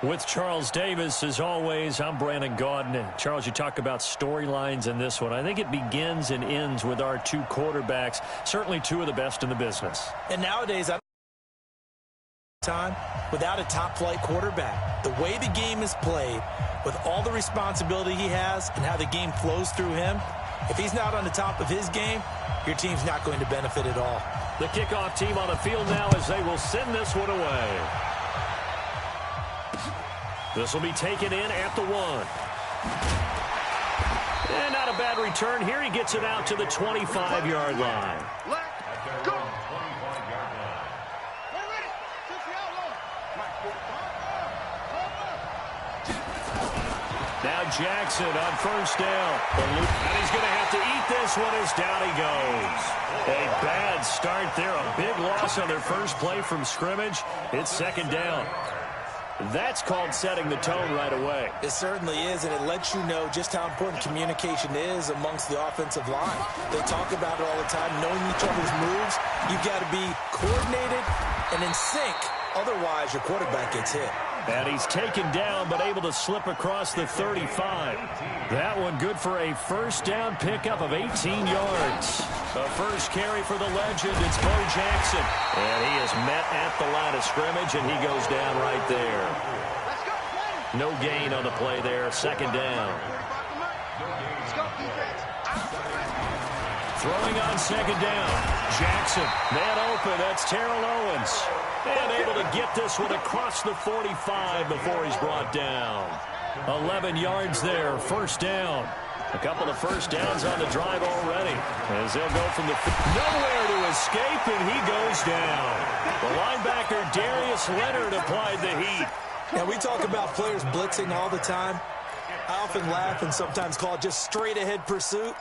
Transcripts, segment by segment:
With Charles Davis, as always, I'm Brandon Gaudin. And Charles, you talk about storylines in this one. I think it begins and ends with our two quarterbacks, certainly two of the best in the business. And nowadays, time without a top-flight quarterback. The way the game is played, with all the responsibility he has and how the game flows through him, if he's not on the top of his game, your team's not going to benefit at all. The kickoff team on the field now as they will send this one away. This will be taken in at the 1. And not a bad return here. He gets it out to the 25-yard line. Let's go. Now Jackson on first down. And he's going to have to eat this one as down he goes. A bad start there. A big loss on their first play from scrimmage. It's second down. That's called setting the tone right away. It certainly is, and it lets you know just how important communication is amongst the offensive line. They talk about it all the time, knowing each other's moves. You've got to be coordinated and in sync. Otherwise, your quarterback gets hit. And he's taken down, but able to slip across the 35. That one good for a first down pickup of 18 yards. The first carry for the legend, it's Bo Jackson. And he is met at the line of scrimmage, and he goes down right there. No gain on the play there, second down. Throwing on second down. Jackson, man open, that's Terrell Owens. And able to get this one across the 45 before he's brought down. 11 yards there, first down. A couple of first downs on the drive already. As they'll go from the nowhere to escape, and he goes down. The linebacker Darius Leonard applied the heat. Now, we talk about players blitzing all the time. I often laugh and sometimes call it just straight-ahead pursuit.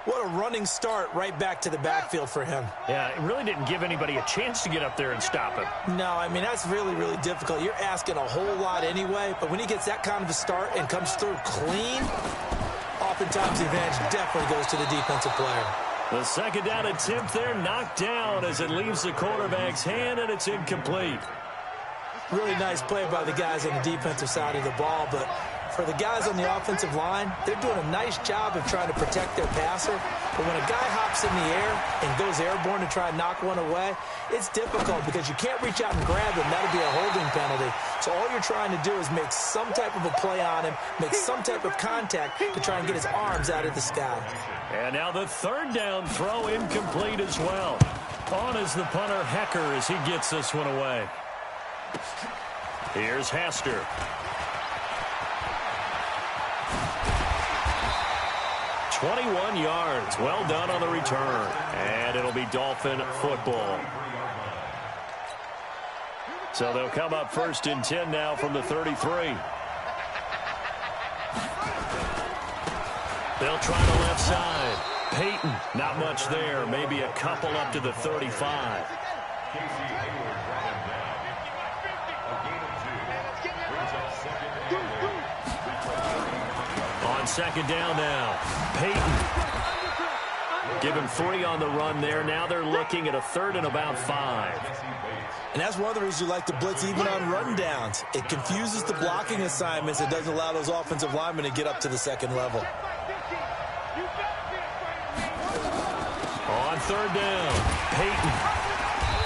What a running start right back to the backfield for him. Yeah, it really didn't give anybody a chance to get up there and stop him. No, I mean, that's really, really difficult. You're asking a whole lot anyway, but when he gets that kind of a start and comes through clean, oftentimes the advantage definitely goes to the defensive player. The second down attempt there knocked down as it leaves the quarterback's hand, and it's incomplete. Really nice play by the guys on the defensive side of the ball, but for the guys on the offensive line, they're doing a nice job of trying to protect their passer. But when a guy hops in the air and goes airborne to try and knock one away, it's difficult because you can't reach out and grab him. That'll be a holding penalty. So all you're trying to do is make some type of a play on him, make some type of contact to try and get his arms out of the sky. And now the third down throw incomplete as well. On is the punter Hecker as he gets this one away. Here's Hester. "21 yards. Well done on the return. And it'll be Dolphin football. So they'll come up first and 10 now from the 33. They'll try the left side. Peyton, not much there. Maybe a couple up to the 35. On second down now, Peyton. Give him 3 on the run there. Now they're looking at a third and about 5. And that's one of the reasons you like to blitz even on run downs. It confuses the blocking assignments. It doesn't allow those offensive linemen to get up to the second level. On third down, Peyton.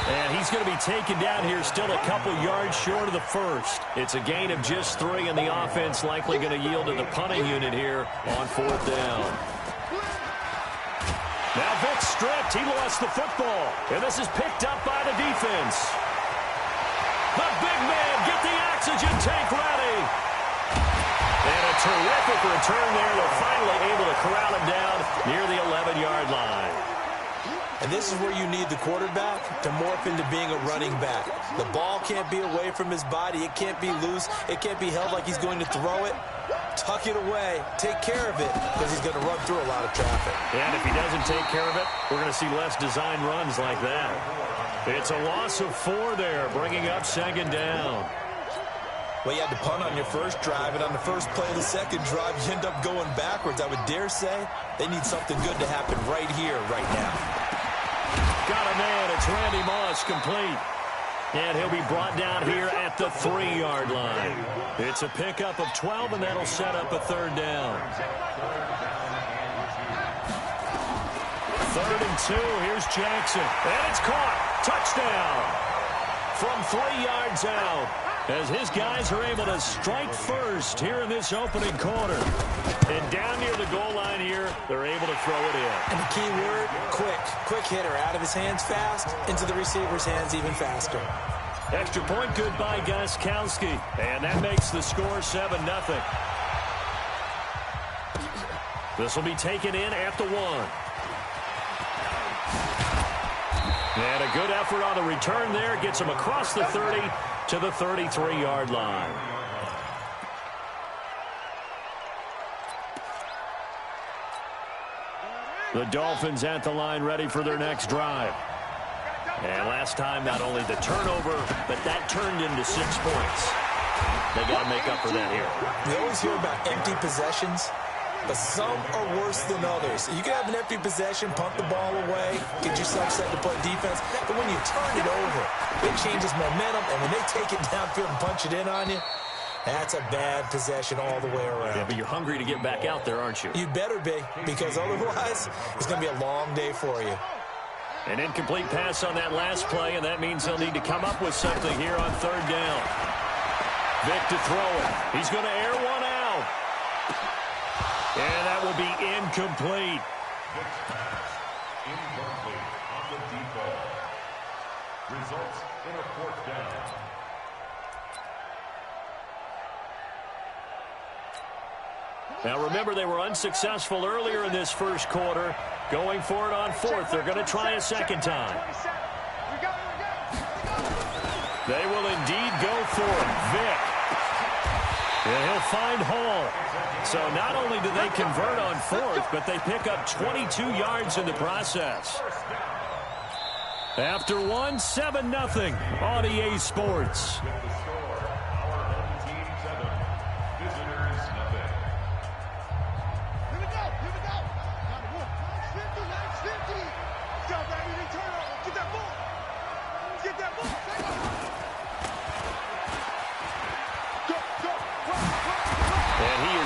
And he's going to be taken down here, still a couple yards short of the first. It's a gain of just 3, and the offense likely going to yield to the punting unit here on fourth down. Now Vick stripped. He lost the football. And this is picked up by the defense. The big man, get the oxygen tank ready. And a terrific return there. They're finally able to corral him down near the 11-yard line. And this is where you need the quarterback to morph into being a running back. The ball can't be away from his body. It can't be loose. It can't be held like he's going to throw it. Tuck it away. Take care of it because he's going to run through a lot of traffic. And if he doesn't take care of it, we're going to see less design runs like that. It's a loss of 4 there, bringing up second down. Well, you had to punt on your first drive, and on the first play of the second drive, you end up going backwards. I would dare say they need something good to happen right here, right now. Got a man. It's Randy Moss complete. And he'll be brought down here at the 3-yard line. It's a pickup of 12, and that'll set up a third down. 3rd and 2. Here's Jackson. And it's caught. Touchdown. From 3 yards out. As his guys are able to strike first here in this opening quarter. And down near the goal line here, they're able to throw it in. And the key word, quick. Quick hitter. Out of his hands fast, into the receiver's hands even faster. Extra point good by Gostkowski. And that makes the score 7-0. This will be taken in at the 1. And a good effort on the return there. Gets him across the 30 to the 33-yard line. The Dolphins at the line ready for their next drive. And last time, not only the turnover, but that turned into 6 points. They got to make up for that here. We always hear about empty possessions, but some are worse than others. You can have an empty possession, punt the ball away, get yourself set to play defense, but when you turn it over, it changes momentum, and when they take it downfield and punch it in on you, that's a bad possession all the way around. Yeah, but you're hungry to get back out there, aren't you? You better be, because otherwise, it's going to be a long day for you. An incomplete pass on that last play, and that means they'll need to come up with something here on 3rd down. Vic to throw it. He's going to air one out. And that will be incomplete. Incomplete on the default. Results in a 4th down. Now remember, they were unsuccessful earlier in this first quarter. Going for it on 4th. They're going to try a second time. They will indeed go for it. Vic. And he'll find Hall. So not only do they convert on 4th, but they pick up 22 yards in the process. After 7-0 on EA Sports.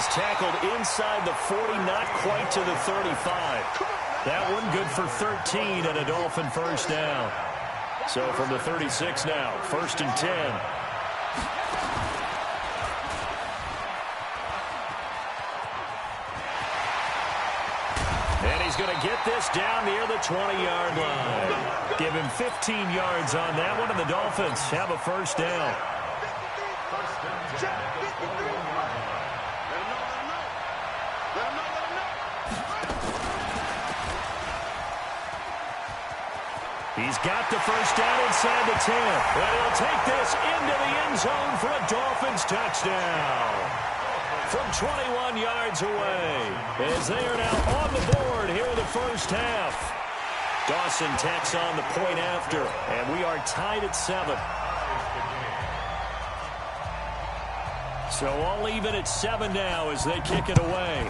Tackled inside the 40, not quite to the 35. That one good for 13 and a Dolphin first down. So from the 36 now, 1st and 10. And he's going to get this down near the 20-yard line. Give him 15 yards on that one, and the Dolphins have a first down. He's got the first down inside the 10. And he'll take this into the end zone for a Dolphins touchdown. From 21 yards away, as they are now on the board here in the first half. Dawson tacks on the point after, and we are tied at 7. So all even at 7 now as they kick it away.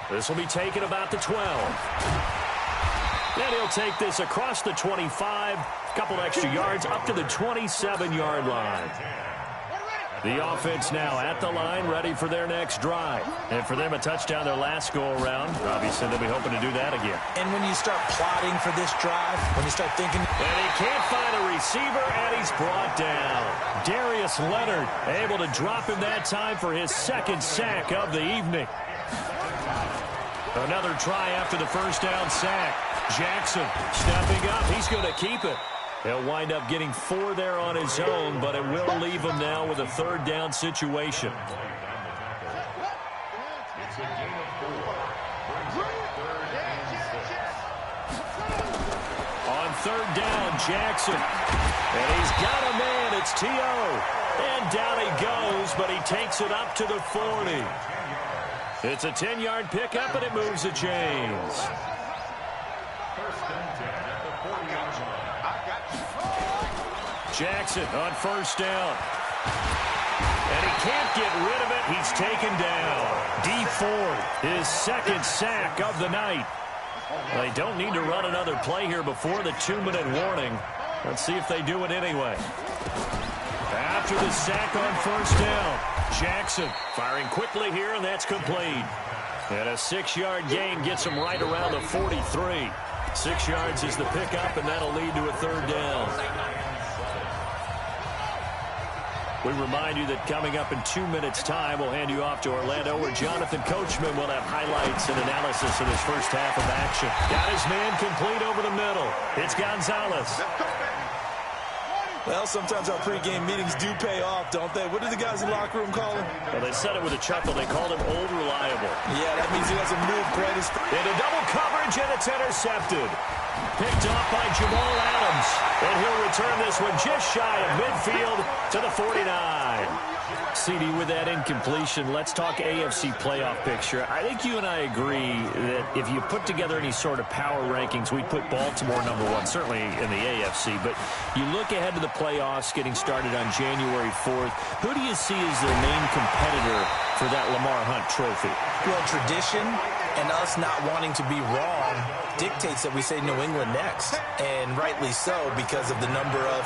This will be taken about the 12. And he'll take this across the 25, a couple extra yards up to the 27-yard line. The offense now at the line, ready for their next drive. And for them, a touchdown their last go-around. Obviously, they'll be hoping to do that again. And when you start plotting for this drive, when you start thinking... And he can't find a receiver, and he's brought down. Darius Leonard able to drop him that time for his 2nd sack of the evening. Another try after the first down sack. Jackson stepping up. He's going to keep it. He'll wind up getting 4 there on his own, but it will leave him now with a 3rd down situation. It's a gain of 4. On 3rd down, Jackson. And he's got a man. It's T.O. And down he goes, but he takes it up to the 40. It's a 10-yard pickup, and it moves the chains. Jackson on 1st down. And he can't get rid of it. He's taken down. D Ford, his 2nd sack of the night. They don't need to run another play here before the 2-minute warning. Let's see if they do it anyway. After the sack on first down, Jackson firing quickly here, and that's complete. And a 6-yard gain gets him right around the 43. 6 yards is the pickup, and that'll lead to a 3rd down. We remind you that coming up in 2 minutes' time, we'll hand you off to Orlando, where Jonathan Coachman will have highlights and analysis of his first half of action. Got his man complete over the middle. It's Gonzalez. Well, sometimes our pregame meetings do pay off, don't they? What do the guys in the locker room call him? Well, they said it with a chuckle. They called him Old Reliable. Yeah, that means he doesn't move quite as... Into double coverage, and it's intercepted. Picked off by Jamal Adams. And he'll return this one just shy of midfield to the 49. CD, with that incompletion, let's talk AFC playoff picture. I think you and I agree that if you put together any sort of power rankings, we'd put Baltimore #1, certainly in the AFC. But you look ahead to the playoffs getting started on January 4th. Who do you see as their main competitor for that Lamar Hunt trophy? Well, tradition and us not wanting to be wrong dictates that we say New England next. And rightly so, because of the number of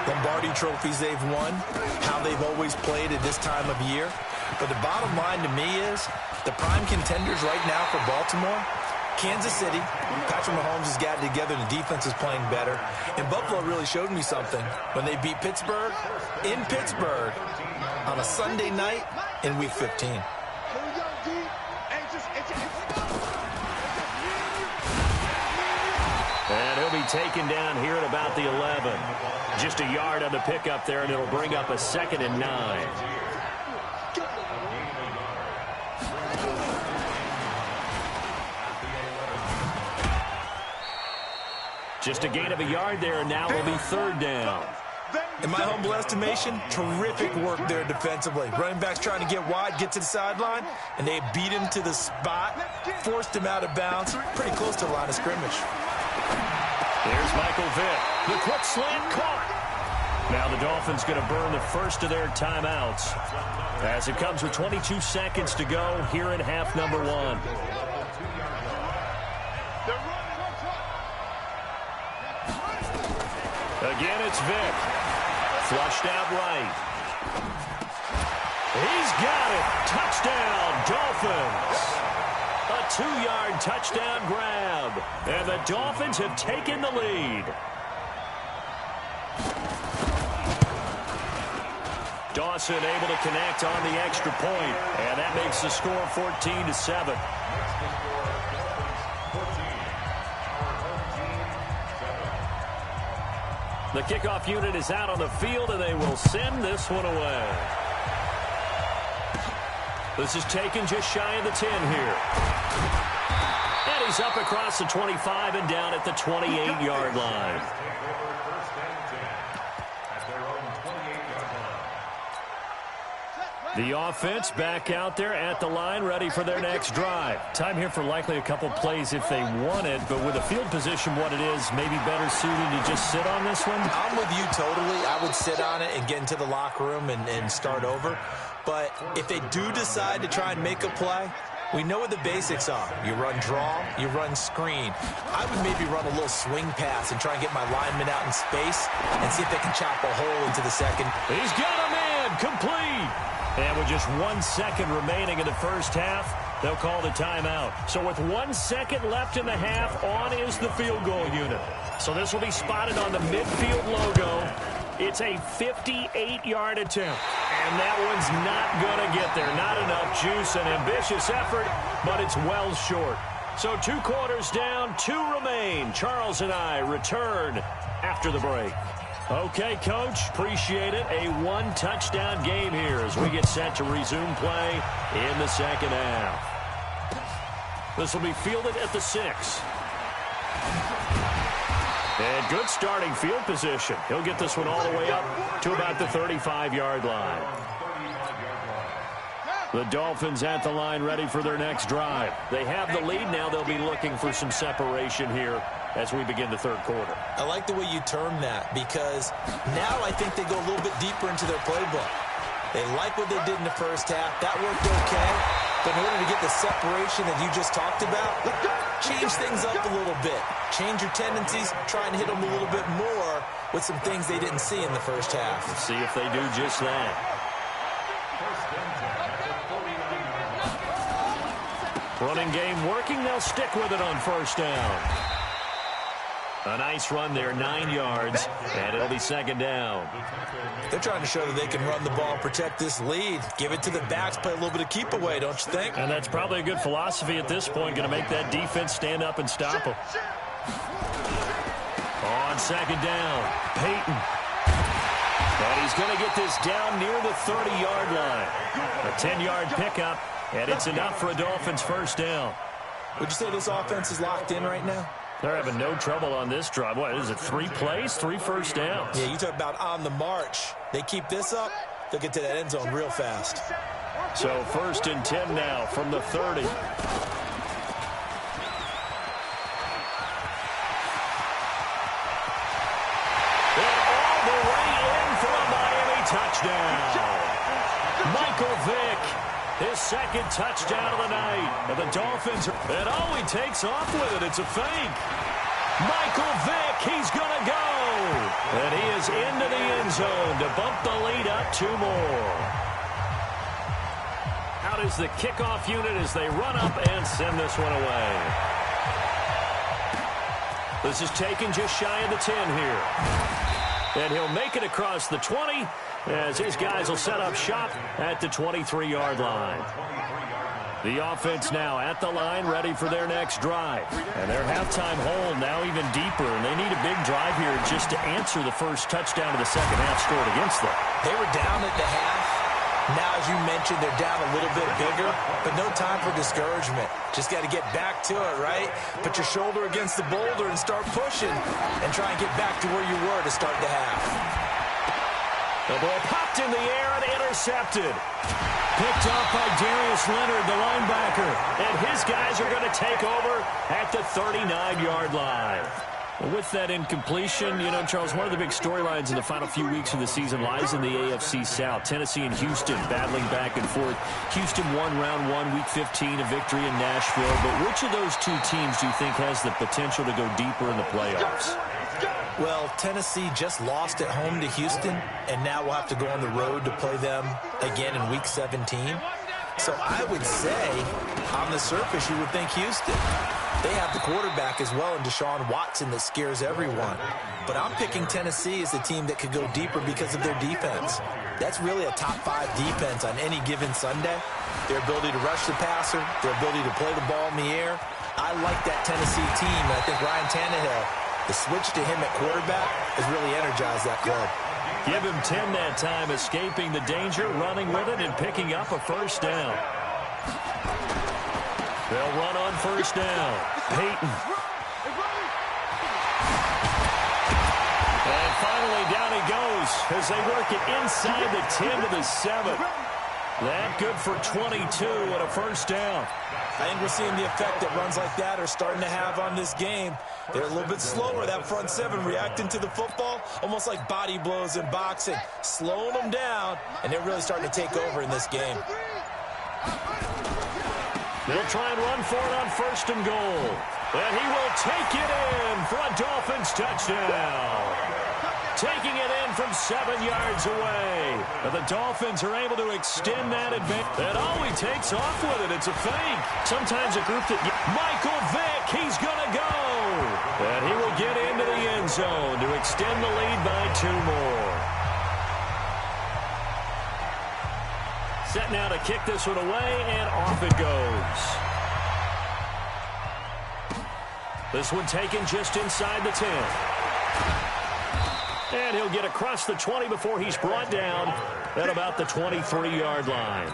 Lombardi trophies they've won, how they've always played at this time of year. But the bottom line to me is the prime contenders right now for Baltimore, Kansas City. Patrick Mahomes has got it together, and the defense is playing better. And Buffalo really showed me something when they beat Pittsburgh in Pittsburgh on a Sunday night in Week 15. And he'll be taken down here at about the 11. Just a yard on the pickup there, and it'll bring up a 2nd and 9. Just a gain of a yard there, and now it'll be 3rd down. In my humble estimation, terrific work there defensively. Running backs trying to get wide, get to the sideline, and they beat him to the spot, forced him out of bounds, pretty close to the line of scrimmage. There's Michael Vick. The quick slant caught. Now the Dolphins going to burn the first of their timeouts as it comes with 22 seconds to go here in half number 1. Again, it's Vick. Flushed out right. He's got it. Touchdown, Dolphins. A 2-yard touchdown grab. And the Dolphins have taken the lead. Dawson able to connect on the extra point. And that makes the score 14-7. The kickoff unit is out on the field, and they will send this one away. This is taken just shy of the 10 here. And he's up across the 25 and down at the 28-yard line. The offense back out there at the line, ready for their next drive. Time here for likely a couple plays if they want it, but with the field position what it is, maybe better suited to just sit on this one? I'm with you totally. I would sit on it and get into the locker room and start over. But if they do decide to try and make a play, we know what the basics are. You run draw, you run screen. I would maybe run a little swing pass and try and get my lineman out in space and see if they can chop a hole into the second. He's got a man, complete. And with just 1 second remaining in the first half, they'll call the timeout. So with 1 second left in the half, on is the field goal unit. So this will be spotted on the midfield logo. It's a 58-yard attempt. And that one's not going to get there. Not enough juice, an ambitious effort, but it's well short. So 2 quarters down, 2 remain. Charles and I return after the break. Okay, Coach, appreciate it. A 1-touchdown game here as we get set to resume play in the second half. This will be fielded at the 6. And good starting field position. He'll get this one all the way up to about the 35-yard line. The Dolphins at the line ready for their next drive. They have the lead now. They'll be looking for some separation here as we begin the third quarter. I like the way you term that because now I think they go a little bit deeper into their playbook. They like what they did in the first half. That worked okay. But in order to get the separation that you just talked about, change things up a little bit. Change your tendencies, try and hit them a little bit more with some things they didn't see in the first half. Let's see if they do just that. Running game working. They'll stick with it on first down. A nice run there, 9 yards, and it'll be second down. They're trying to show that they can run the ball and protect this lead. Give it to the backs, play a little bit of keep away, don't you think? And that's probably a good philosophy at this point, going to make that defense stand up and stop them. On second down, Peyton. And he's going to get this down near the 30-yard line. A 10-yard pickup, and it's enough for a Dolphins first down. Would you say this offense is locked in right now? They're having no trouble on this drive. What is it, 3 plays, 3 first downs? Yeah, you talk about on the march. They keep this up, they'll get to that end zone real fast. So 1st and 10 now from the 30. And all the way in for a Miami touchdown. Michael Vick, his 2nd touchdown of the night. And the Dolphins, and oh, he takes off with it. It's a fake. Michael Vick, he's going to go. And he is into the end zone to bump the lead up 2 more. Out is the kickoff unit as they run up and send this one away. This is taken just shy of the 10 here. And he'll make it across the 20 as his guys will set up shop at the 23-yard line. The offense now at the line, ready for their next drive. And their halftime hole now even deeper, and they need a big drive here just to answer the first touchdown of the second half scored against them. They were down at the half. Now, as you mentioned, they're down a little bit bigger, but no time for discouragement. Just got to get back to it, right? Put your shoulder against the boulder and start pushing and try and get back to where you were to start the half. The ball popped in the air and intercepted. Picked off by Darius Leonard, the linebacker. And his guys are going to take over at the 39-yard line. With that incompletion, you know, Charles, one of the big storylines in the final few weeks of the season lies in the AFC South. Tennessee and Houston battling back and forth. Houston won round 1, week 15, a victory in Nashville. But which of those 2 teams do you think has the potential to go deeper in the playoffs? Well, Tennessee just lost at home to Houston, and now we'll have to go on the road to play them again in week 17. So I would say, on the surface, you would think Houston. They have the quarterback as well in Deshaun Watson that scares everyone. But I'm picking Tennessee as the team that could go deeper because of their defense. That's really a top 5 defense on any given Sunday. Their ability to rush the passer, their ability to play the ball in the air. I like that Tennessee team, and I think Ryan Tannehill, the switch to him at quarterback has really energized that club. Give him 10 that time, escaping the danger, running with it, and picking up a first down. They'll run on first down. Peyton. And finally, down he goes as they work it inside the 10 to the 7. That good for 22 and a first down. I think we're seeing the effect that runs like that are starting to have on this game. They're a little bit slower, that front 7, reacting to the football, almost like body blows in boxing, slowing them down, and they're really starting to take over in this game. They'll try and run for it on 1st and goal. And he will take it in for a Dolphins touchdown. Taking it in from 7 yards away. But the Dolphins are able to extend that advantage. And oh, he takes off with it. It's a fake. Sometimes a group that... Michael Vick, he's going to go. And he will get into the end zone to extend the lead by 2 more. Set now to kick this one away, and off it goes. This one taken just inside the 10. And he'll get across the 20 before he's brought down at about the 23-yard line.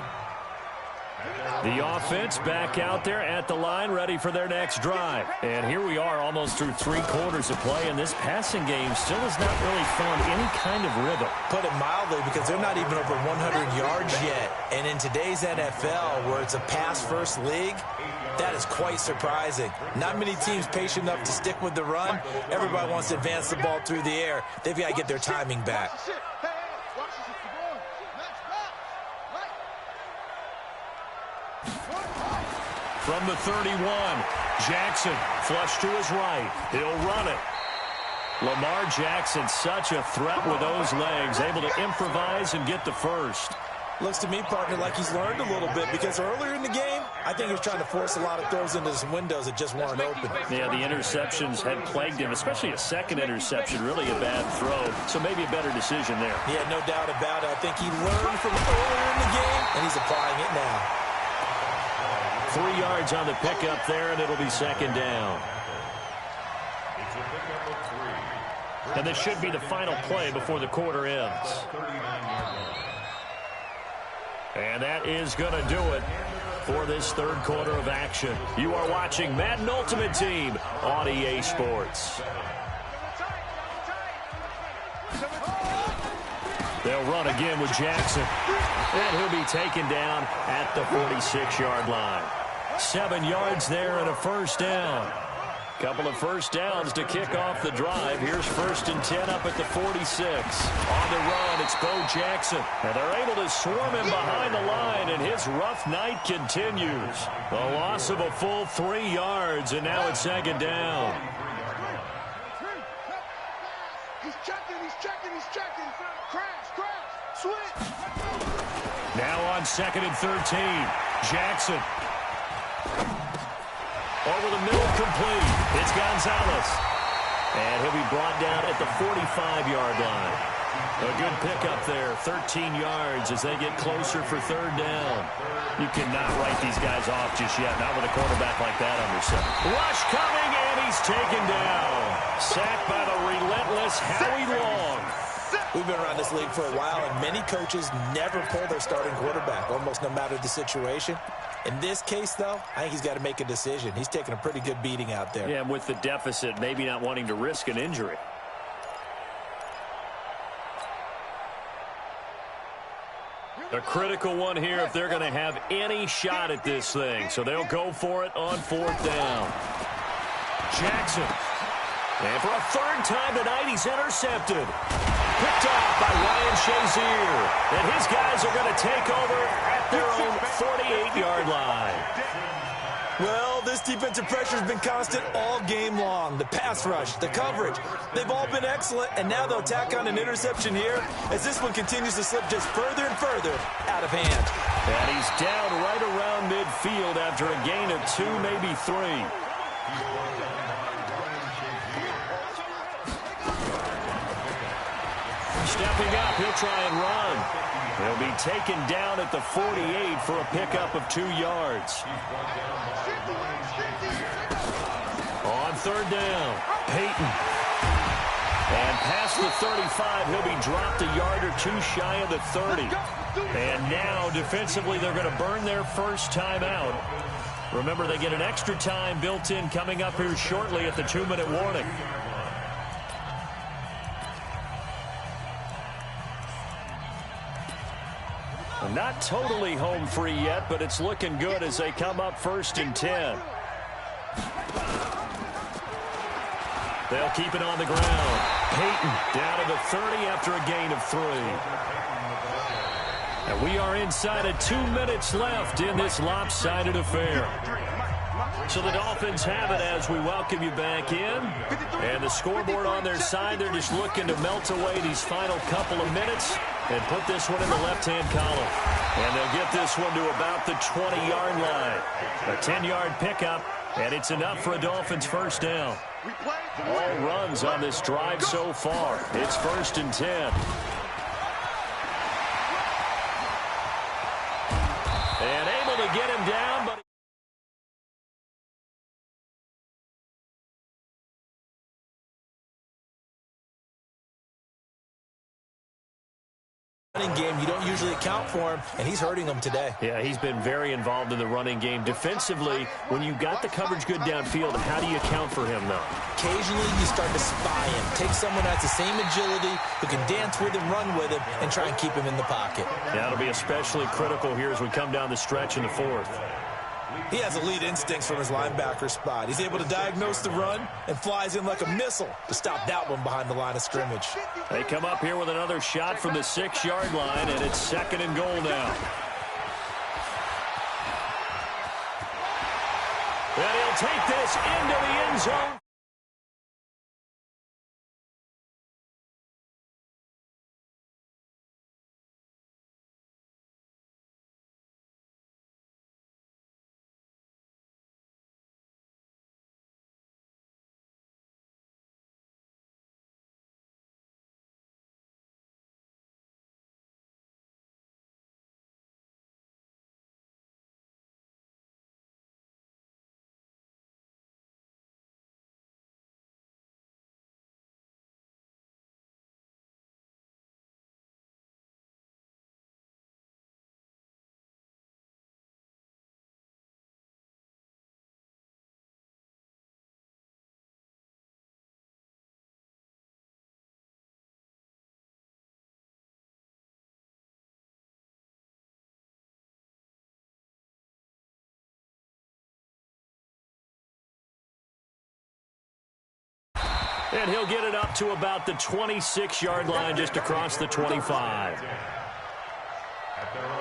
The offense back out there at the line, ready for their next drive. And here we are almost through 3 quarters of play, and this passing game still has not really found any kind of rhythm. Put it mildly, because they're not even over 100 yards yet. And in today's NFL, where it's a pass-first league, that is quite surprising. Not many teams patient enough to stick with the run. Everybody wants to advance the ball through the air. They've got to get their timing back. from the 31. Jackson flush to his right. He'll run it. Lamar Jackson, such a threat with those legs, able to improvise and get the first. Looks to me, partner, like he's learned a little bit, because earlier in the game, I think he was trying to force a lot of throws into some windows that just weren't open. Yeah, the interceptions had plagued him, especially a second interception, really a bad throw. So maybe a better decision there. Yeah, no doubt about it. I think he learned from earlier in the game, and he's applying it now. 3 yards on the pickup there, and it'll be second down. And this should be the final play before the quarter ends. And that is going to do it for this third quarter of action. You are watching Madden Ultimate Team on EA Sports. They'll run again with Jackson. And he'll be taken down at the 46-yard line. 7 yards there and a first down. Couple of first downs to kick off the drive. Here's 1st and 10 up at the 46. On the run, it's Bo Jackson. And they're able to swarm him behind the line, and his rough night continues. A loss of a full 3 yards, and now it's second down. He's checking. Crash, switch. Now on 2nd and 13, Jackson. Over the middle, complete. It's Gonzalez. And he'll be brought down at the 45-yard line. A good pickup there, 13 yards as they get closer for third down. You cannot write these guys off just yet, not with a quarterback like that under center. Rush coming, and he's taken down. Sacked by the relentless Howie Long. We've been around this league for a while, and many coaches never pull their starting quarterback, almost no matter the situation. In this case, though, I think he's got to make a decision. He's taking a pretty good beating out there. Yeah, and with the deficit, maybe not wanting to risk an injury. A critical one here if they're going to have any shot at this thing. So they'll go for it on 4th down. Jackson. And for a third time tonight, he's intercepted. Picked off by Ryan Shazier. And his guys are going to take over at their own 48-yard line. Well, this defensive pressure has been constant all game long. The pass rush, the coverage, they've all been excellent, and now they'll tack on an interception here as this one continues to slip just further and further out of hand. And he's down right around midfield after a gain of 2, maybe 3. Stepping up, he'll try and run. He'll be taken down at the 48 for a pickup of 2 yards. On 3rd down, Peyton. And past the 35, he'll be dropped a yard or 2 shy of the 30. And now, defensively, they're going to burn their first time out. Remember, they get an extra time built in coming up here shortly at the 2-minute warning. Not totally home free yet, but it's looking good as they come up 1st and 10. They'll keep it on the ground. Peyton down to the 30 after a gain of 3. And we are inside of 2 minutes left in this lopsided affair. So the Dolphins have it as we welcome you back in. And the scoreboard on their side, they're just looking to melt away these final couple of minutes and put this one in the left-hand column. And they'll get this one to about the 20-yard line. A 10-yard pickup, and it's enough for a Dolphins first down. All runs on this drive so far. It's 1st and 10. And able to get him down, but running game, you don't usually account for him, and he's hurting them today. Yeah, he's been very involved in the running game. Defensively, when you got the coverage good downfield, how do you account for him, though? Occasionally, you start to spy him. Take someone that has the same agility, who can dance with him, run with him, and try and keep him in the pocket. Yeah, it'll be especially critical here as we come down the stretch in the 4th. He has elite instincts from his linebacker spot. He's able to diagnose the run and flies in like a missile to stop that one behind the line of scrimmage. They come up here with another shot from the 6-yard line, and it's 2nd and goal now. And he'll take this into the end zone. And he'll get it up to about the 26-yard line, just across the 25.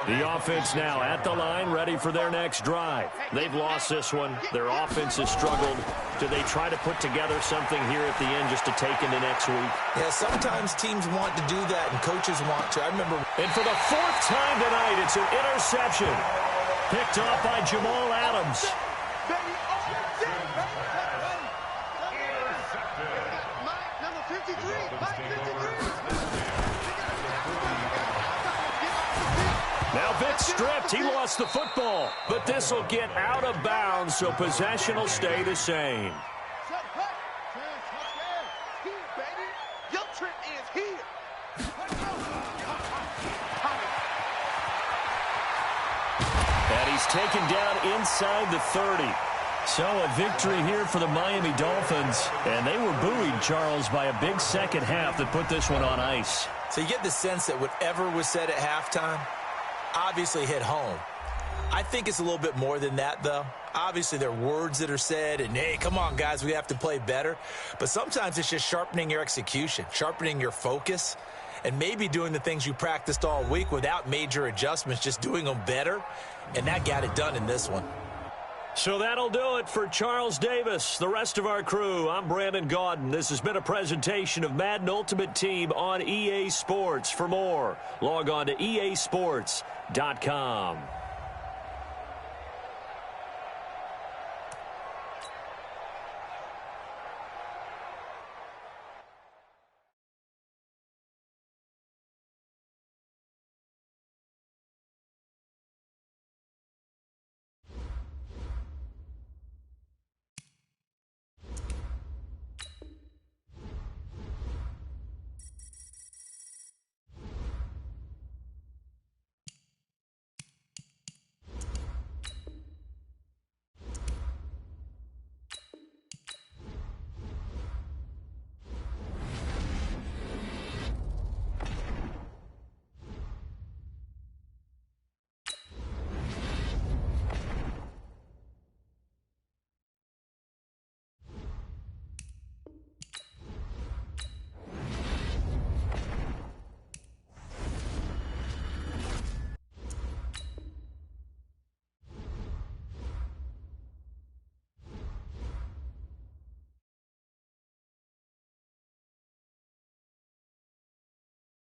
The offense now at the line, ready for their next drive. They've lost this one. Their offense has struggled. Do they try to put together something here at the end just to take into next week? Yeah, sometimes teams want to do that, and coaches want to. I remember. And for the fourth time tonight, it's an interception. Picked off by Jamal Adams. Now Vick stripped. He lost the football. But this will get out of bounds, so possession will stay the same. And he's taken down inside the 30. So a victory here for the Miami Dolphins. And they were buoyed, Charles, by a big second half that put this one on ice. So you get the sense that whatever was said at halftime obviously hit home. I think it's a little bit more than that, though. Obviously, there are words that are said, and, hey, come on, guys, we have to play better. But sometimes it's just sharpening your execution, sharpening your focus, and maybe doing the things you practiced all week without major adjustments, just doing them better, and that got it done in this one. So that'll do it for Charles Davis, the rest of our crew. I'm Brandon Gaudin. This has been a presentation of Madden Ultimate Team on EA Sports. For more, log on to easports.com.